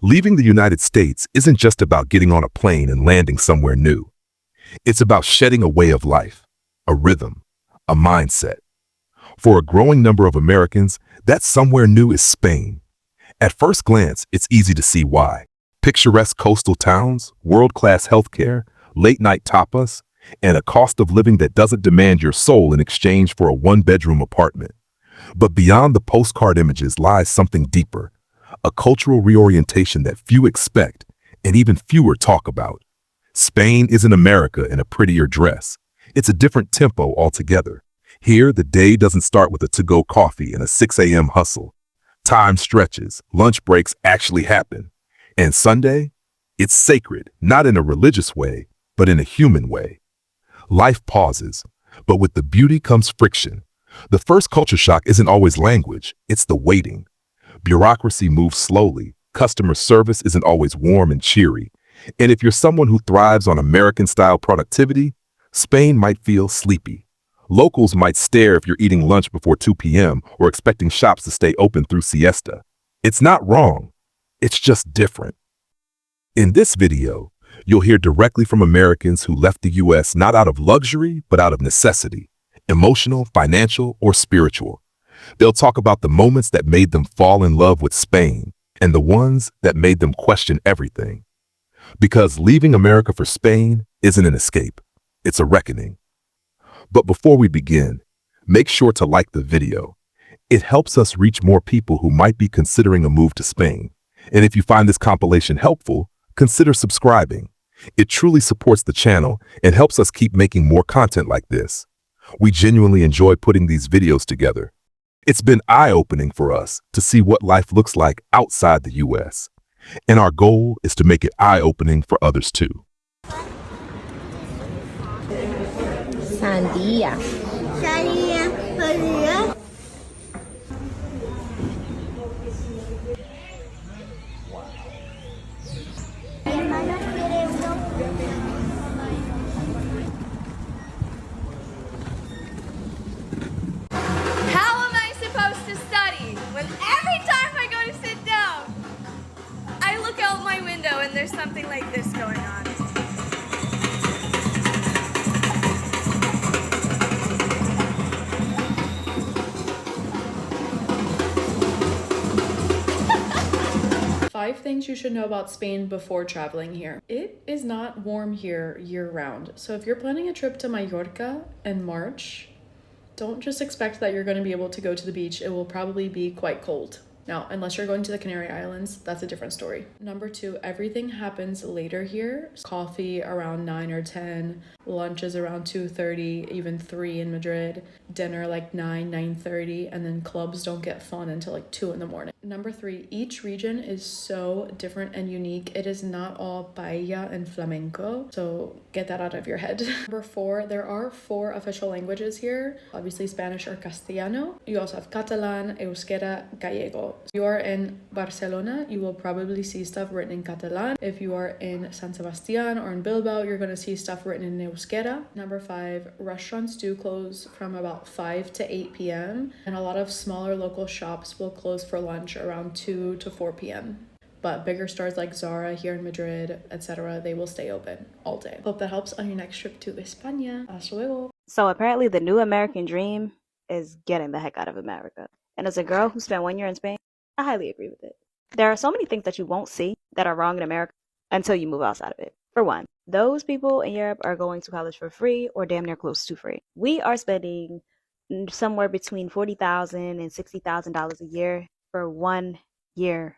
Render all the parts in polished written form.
Leaving the United States isn't just about getting on a plane and landing somewhere new. It's about shedding a way of life, a rhythm, a mindset. For a growing number of Americans, that somewhere new is Spain. At first glance, it's easy to see why. Picturesque coastal towns, world-class healthcare, late-night tapas, and a cost of living that doesn't demand your soul in exchange for a one-bedroom apartment. But beyond the postcard images lies something deeper, a cultural reorientation that few expect and even fewer talk about. Spain isn't America in a prettier dress. It's a different tempo altogether. Here, the day doesn't start with a to-go coffee and a 6 a.m. hustle. Time stretches, lunch breaks actually happen. And Sunday? It's sacred, not in a religious way, but in a human way. Life pauses, but with the beauty comes friction. The first culture shock isn't always language, it's the waiting. Bureaucracy moves slowly, customer service isn't always warm and cheery. And if you're someone who thrives on American-style productivity, Spain might feel sleepy. Locals might stare if you're eating lunch before 2 p.m. or expecting shops to stay open through siesta. It's not wrong, it's just different. In this video, you'll hear directly from Americans who left the U.S. not out of luxury, but out of necessity, emotional, financial, or spiritual. They'll talk about the moments that made them fall in love with Spain and the ones that made them question everything. Because leaving America for Spain isn't an escape, it's a reckoning. But before we begin, make sure to like the video. It helps us reach more people who might be considering a move to Spain. And if you find this compilation helpful, consider subscribing. It truly supports the channel and helps us keep making more content like this. We genuinely enjoy putting these videos together. It's been eye-opening for us to see what life looks like outside the U.S. And our goal is to make it eye-opening for others too. Sangria. How am I supposed to study when every time I go to sit down, I look out my window and there's something like this going on? Five things you should know about Spain before traveling here. It is not warm here year-round. So if you're planning a trip to Mallorca in March, don't just expect that you're going to be able to go to the beach. It will probably be quite cold. Now, unless you're going to the Canary Islands, that's a different story. Number two, everything happens later here. Coffee around 9 or 10, lunch is around 2:30, even 3 in Madrid, dinner like 9, 9:30, and then clubs don't get fun until like 2 in the morning. Number three, each region is so different and unique. It is not all paella and flamenco, so get that out of your head. Number four, there are 4 official languages here, obviously Spanish or Castellano. You also have Catalan, Euskera, Gallego. If you are in Barcelona, you will probably see stuff written in Catalan. If you are in San Sebastian or in Bilbao, you're going to see stuff written in Euskera. Number 5, restaurants do close from about 5 to 8 p.m. and a lot of smaller local shops will close for lunch around 2 to 4 p.m. But bigger stores like Zara here in Madrid, etc., they will stay open all day. Hope that helps on your next trip to España. Hasta luego. So apparently the new American dream is getting the heck out of America. And as a girl who spent 1 year in Spain, I highly agree with it. There are so many things that you won't see that are wrong in America until you move outside of it. For one, those people in Europe are going to college for free or damn near close to free. We are spending somewhere between $40,000 and $60,000 a year for 1 year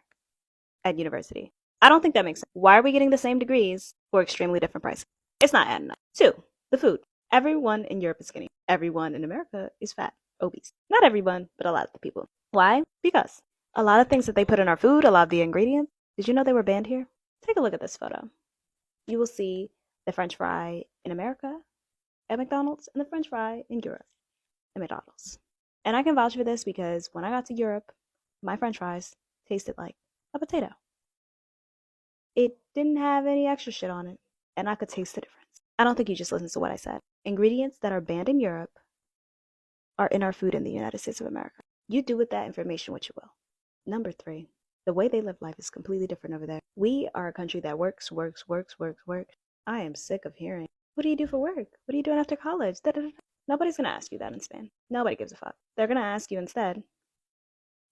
at university. I don't think that makes sense. Why are we getting the same degrees for extremely different prices? It's not adding up. 2, the food. Everyone in Europe is skinny. Everyone in America is fat, obese. Not everyone, but a lot of the people. Why? Because a lot of things that they put in our food, a lot of the ingredients, did you know they were banned here? Take a look at this photo. You will see the French fry in America at McDonald's and the French fry in Europe at McDonald's. And I can vouch for this because when I got to Europe, my French fries tasted like a potato. It didn't have any extra shit on it, and I could taste the difference. I don't think you just listened to what I said. Ingredients that are banned in Europe are in our food in the United States of America. You do with that information what you will. Number 3, The way they live life is completely different over there. We are a country that works. I am sick of hearing, what do you do for work? What are you doing after college? Da, da, da. Nobody's going to ask you that in Spain. Nobody gives a fuck. They're going to ask you instead,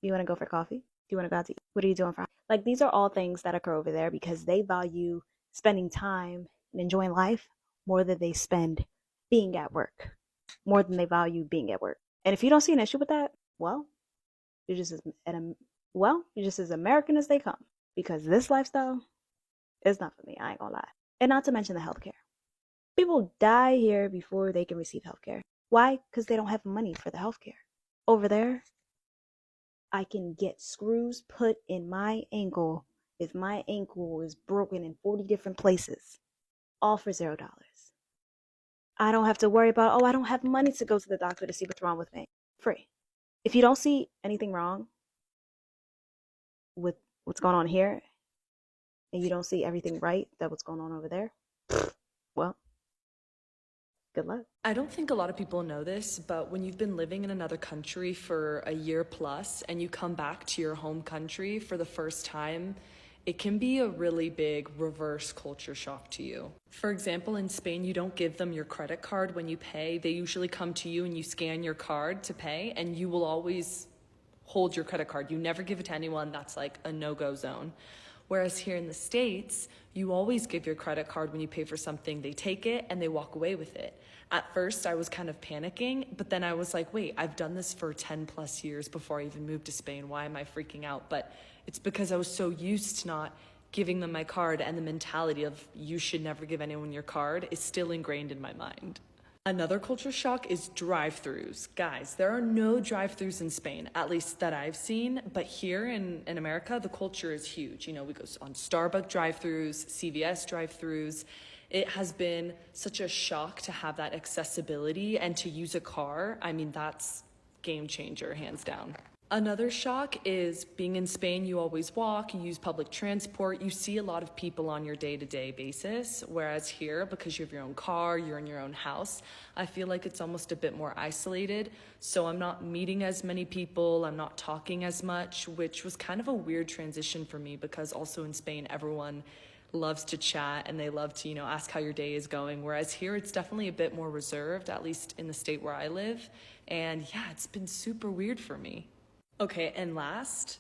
you want to go for coffee? Do you want to go out to eat? What are you doing for? Like, these are all things that occur over there because they value spending time and enjoying life more than they spend being at work, more than they value being at work. And if you don't see an issue with that, well, you're just as American as they come, because this lifestyle is not for me. I ain't gonna lie. And not to mention the healthcare. People die here before they can receive healthcare. Why? Because they don't have money for the healthcare. Over there, I can get screws put in my ankle if my ankle is broken in 40 different places, all for $0. I don't have to worry about, I don't have money to go to the doctor to see what's wrong with me. Free. If you don't see anything wrong with what's going on here, and you don't see everything right that what's going on over there, well, good luck. I don't think a lot of people know this, but when you've been living in another country for a year plus and you come back to your home country for the first time, it can be a really big reverse culture shock to you. For example, in Spain, you don't give them your credit card when you pay. They usually come to you and you scan your card to pay, and you will always hold your credit card. You never give it to anyone. That's like a no-go zone. Whereas here in the States, you always give your credit card when you pay for something. They take it and they walk away with it. At first, I was kind of panicking, but then I was like, wait, I've done this for 10 plus years before I even moved to Spain. Why am I freaking out? But it's because I was so used to not giving them my card, and the mentality of you should never give anyone your card is still ingrained in my mind. Another culture shock is drive-thrus. Guys, there are no drive-thrus in Spain, at least that I've seen, but here in America, the culture is huge. You know, we go on Starbucks drive-thrus, CVS drive-thrus. It has been such a shock to have that accessibility and to use a car. I mean, that's game changer, hands down. Another shock is being in Spain, you always walk, you use public transport, you see a lot of people on your day-to-day basis, whereas here, because you have your own car, you're in your own house, I feel like it's almost a bit more isolated, so I'm not meeting as many people, I'm not talking as much, which was kind of a weird transition for me because also in Spain, everyone loves to chat and they love to, ask how your day is going, whereas here it's definitely a bit more reserved, at least in the state where I live, and yeah, it's been super weird for me. Okay, and last,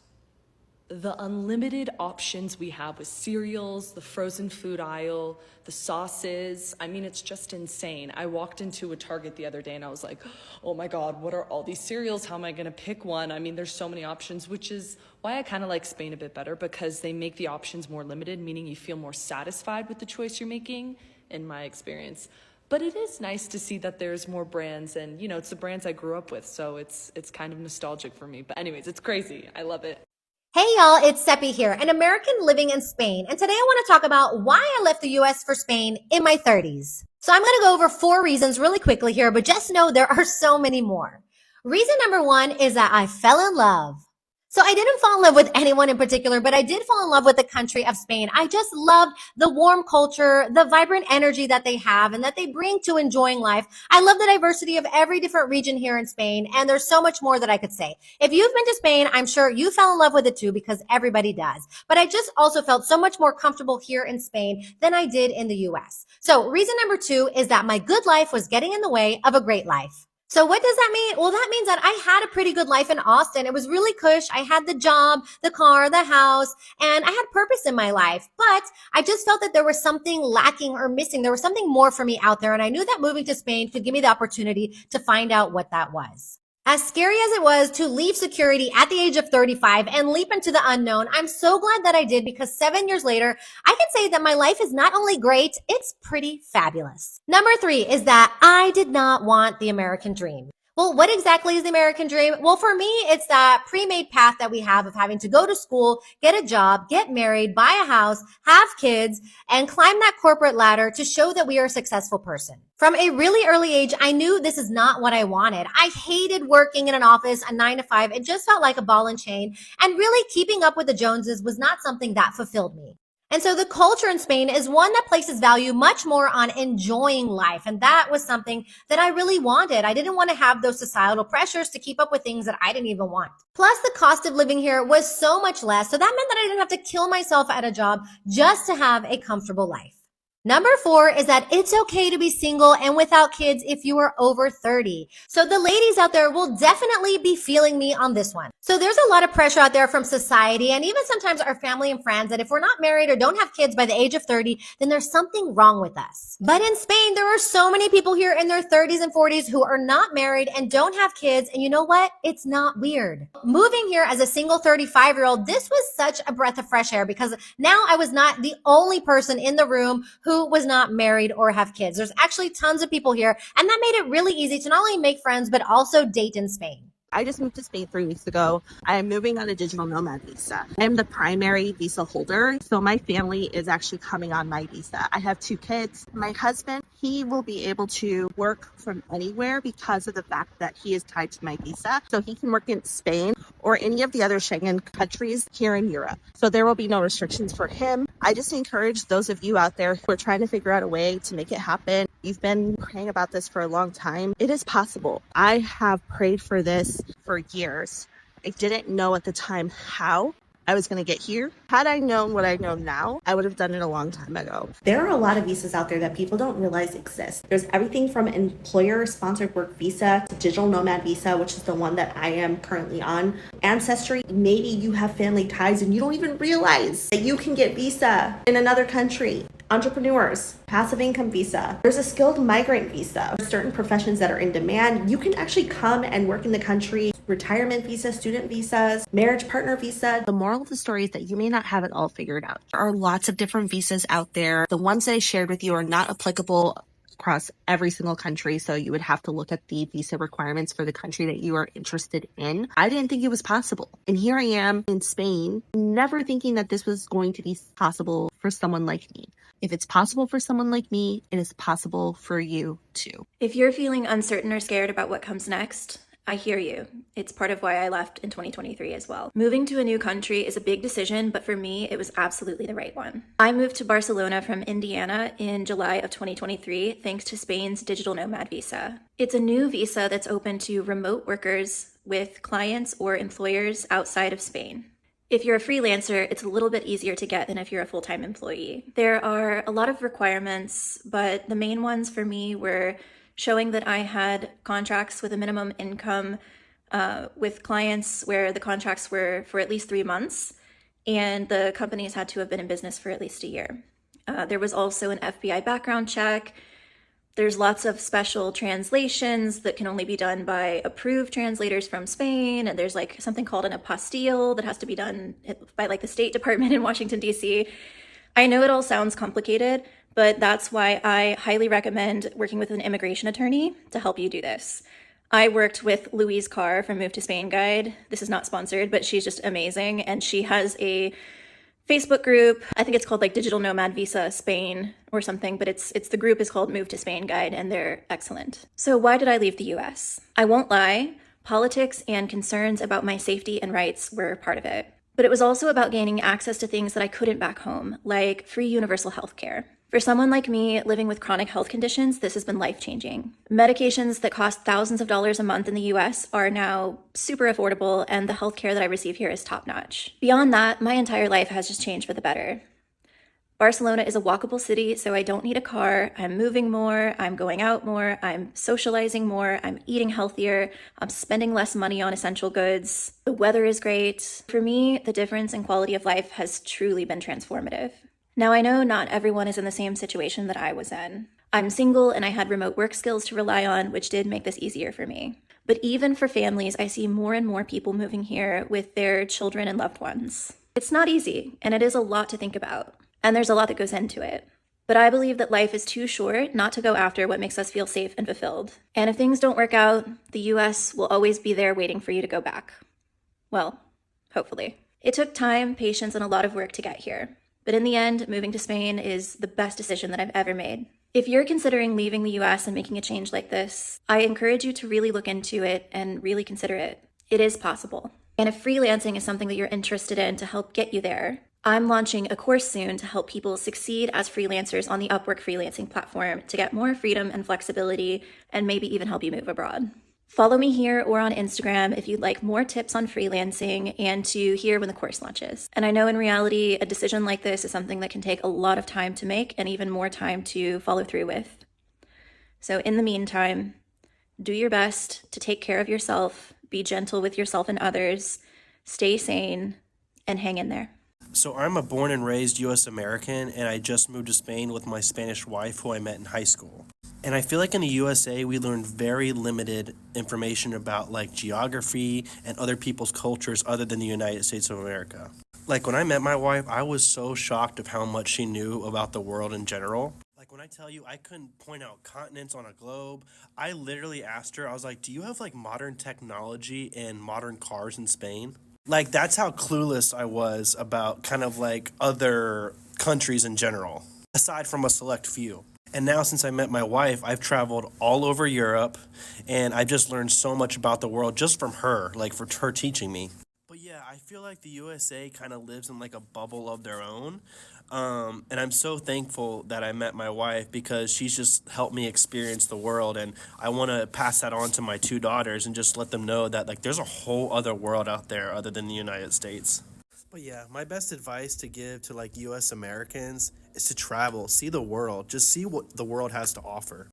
the unlimited options we have with cereals, the frozen food aisle, the sauces. I mean, it's just insane. I walked into a Target the other day and I was like, oh my God, what are all these cereals? How am I gonna pick one? I mean, there's so many options, which is why I kind of like Spain a bit better, because they make the options more limited, meaning you feel more satisfied with the choice you're making, in my experience. But it is nice to see that there's more brands, and it's the brands I grew up with, so it's kind of nostalgic for me. But anyways, it's crazy. I love it. Hey y'all, it's Seppi here, an American living in Spain, and today I want to talk about why I left the US for Spain in my 30s. So I'm going to go over 4 reasons really quickly here, but just know there are so many more. Reason number 1 is that I fell in love. So I didn't fall in love with anyone in particular, but I did fall in love with the country of Spain. I just loved the warm culture, the vibrant energy that they have and that they bring to enjoying life. I love the diversity of every different region here in Spain, and there's so much more that I could say. If you've been to Spain, I'm sure you fell in love with it too, because everybody does. But I just also felt so much more comfortable here in Spain than I did in the US. So reason number 2 is that my good life was getting in the way of a great life. So what does that mean? Well, that means that I had a pretty good life in Austin. It was really cush. I had the job, the car, the house, and I had purpose in my life. But I just felt that there was something lacking or missing. There was something more for me out there. And I knew that moving to Spain could give me the opportunity to find out what that was. As scary as it was to leave security at the age of 35 and leap into the unknown, I'm so glad that I did, because 7 years later, I can say that my life is not only great, it's pretty fabulous. Number 3 is that I did not want the American dream. Well, what exactly is the American dream? Well, for me, it's that pre-made path that we have of having to go to school, get a job, get married, buy a house, have kids, and climb that corporate ladder to show that we are a successful person. From a really early age, I knew this is not what I wanted. I hated working in an office, a 9 to 5. It just felt like a ball and chain. And really keeping up with the Joneses was not something that fulfilled me. And so the culture in Spain is one that places value much more on enjoying life. And that was something that I really wanted. I didn't want to have those societal pressures to keep up with things that I didn't even want. Plus, the cost of living here was so much less. So that meant that I didn't have to kill myself at a job just to have a comfortable life. Number 4 is that it's okay to be single and without kids if you are over 30. So the ladies out there will definitely be feeling me on this one. So there's a lot of pressure out there from society and even sometimes our family and friends that if we're not married or don't have kids by the age of 30, then there's something wrong with us. But in Spain, there are so many people here in their 30s and 40s who are not married and don't have kids. And you know what? It's not weird. Moving here as a single 35-year-old, this was such a breath of fresh air because now I was not the only person in the room who was not married or have kids. There's actually tons of people here, and that made it really easy to not only make friends, but also date in Spain. I just moved to Spain 3 weeks ago. I am moving on a digital nomad visa. I'm the primary visa holder, so my family is actually coming on my visa. I have 2 kids. My husband, he will be able to work from anywhere because of the fact that he is tied to my visa. So he can work in Spain or any of the other Schengen countries here in Europe. So there will be no restrictions for him. I just encourage those of you out there who are trying to figure out a way to make it happen. You've been praying about this for a long time. It is possible. I have prayed for this for years. I didn't know at the time how I was going to get here. Had I known what I know now, I would have done it a long time ago. There are a lot of visas out there that people don't realize exist. There's everything from employer-sponsored work visa to digital nomad visa, which is the one that I am currently on. Ancestry, maybe you have family ties and you don't even realize that you can get visa in another country. Entrepreneurs, passive income visa. There's a skilled migrant visa. Certain professions that are in demand, you can actually come and work in the country. Retirement visa, student visas, marriage partner visa. The moral of the story is that you may not have it all figured out. There are lots of different visas out there. The ones that I shared with you are not applicable across every single country, so you would have to look at the visa requirements for the country that you are interested in. I didn't think it was possible. And here I am in Spain, never thinking that this was going to be possible for someone like me. If it's possible for someone like me, it is possible for you too. If you're feeling uncertain or scared about what comes next, I hear you. It's part of why I left in 2023 as well. Moving to a new country is a big decision, but for me, it was absolutely the right one. I moved to Barcelona from Indiana in July of 2023 thanks to Spain's digital nomad visa. It's a new visa that's open to remote workers with clients or employers outside of Spain. If you're a freelancer, it's a little bit easier to get than if you're a full-time employee. There are a lot of requirements, but the main ones for me were showing that I had contracts with a minimum income with clients where the contracts were for at least 3 months, and the companies had to have been in business for at least a year. There was also an FBI background check. There's lots of special translations that can only be done by approved translators from Spain. And there's like something called an apostille that has to be done by like the State Department in Washington, D.C. I know it all sounds complicated, but that's why I highly recommend working with an immigration attorney to help you do this. I worked with Louise Carr from Move to Spain Guide. This is not sponsored, but she's just amazing. And she has a Facebook group. I think it's called like Digital Nomad Visa Spain or something, but it's the group is called Move to Spain Guide, and they're excellent. So why did I leave the US? I won't lie, politics and concerns about my safety and rights were part of it. But it was also about gaining access to things that I couldn't back home, like free universal health care. For someone like me living with chronic health conditions, this has been life-changing. Medications that cost thousands of dollars a month in the US are now super affordable, and the healthcare that I receive here is top-notch. Beyond that, my entire life has just changed for the better. Barcelona is a walkable city, so I don't need a car. I'm moving more, I'm going out more, I'm socializing more, I'm eating healthier, I'm spending less money on essential goods. The weather is great. For me, the difference in quality of life has truly been transformative. Now, I know not everyone is in the same situation that I was in. I'm single and I had remote work skills to rely on, which did make this easier for me. But even for families, I see more and more people moving here with their children and loved ones. It's not easy, and it is a lot to think about. And there's a lot that goes into it. But I believe that life is too short not to go after what makes us feel safe and fulfilled. And if things don't work out, the US will always be there waiting for you to go back. Well, hopefully. It took time, patience, and a lot of work to get here. But in the end, moving to Spain is the best decision that I've ever made. If you're considering leaving the US and making a change like this, I encourage you to really look into it and really consider it. It is possible. And if freelancing is something that you're interested in to help get you there, I'm launching a course soon to help people succeed as freelancers on the Upwork freelancing platform to get more freedom and flexibility and maybe even help you move abroad. Follow me here or on Instagram if you'd like more tips on freelancing and to hear when the course launches. And I know in reality, a decision like this is something that can take a lot of time to make and even more time to follow through with. So in the meantime, do your best to take care of yourself, be gentle with yourself and others, stay sane, and hang in there. So I'm a born and raised U.S. American, and I just moved to Spain with my Spanish wife who I met in high school. And I feel like in the USA, we learn very limited information about like geography and other people's cultures other than the United States of America. Like when I met my wife, I was so shocked of how much she knew about the world in general. Like when I tell you I couldn't point out continents on a globe, I literally asked her, I was like, do you have like modern technology and modern cars in Spain? Like that's how clueless I was about kind of like other countries in general, aside from a select few. And now since I met my wife, I've traveled all over Europe and I've just learned so much about the world just from her, like for her teaching me. But yeah, I feel like the USA kind of lives in like a bubble of their own. And I'm so thankful that I met my wife because she's just helped me experience the world. And I want to pass that on to my two daughters and just let them know that like there's a whole other world out there other than the United States. But yeah, my best advice to give to like US Americans is to travel, see the world, just see what the world has to offer.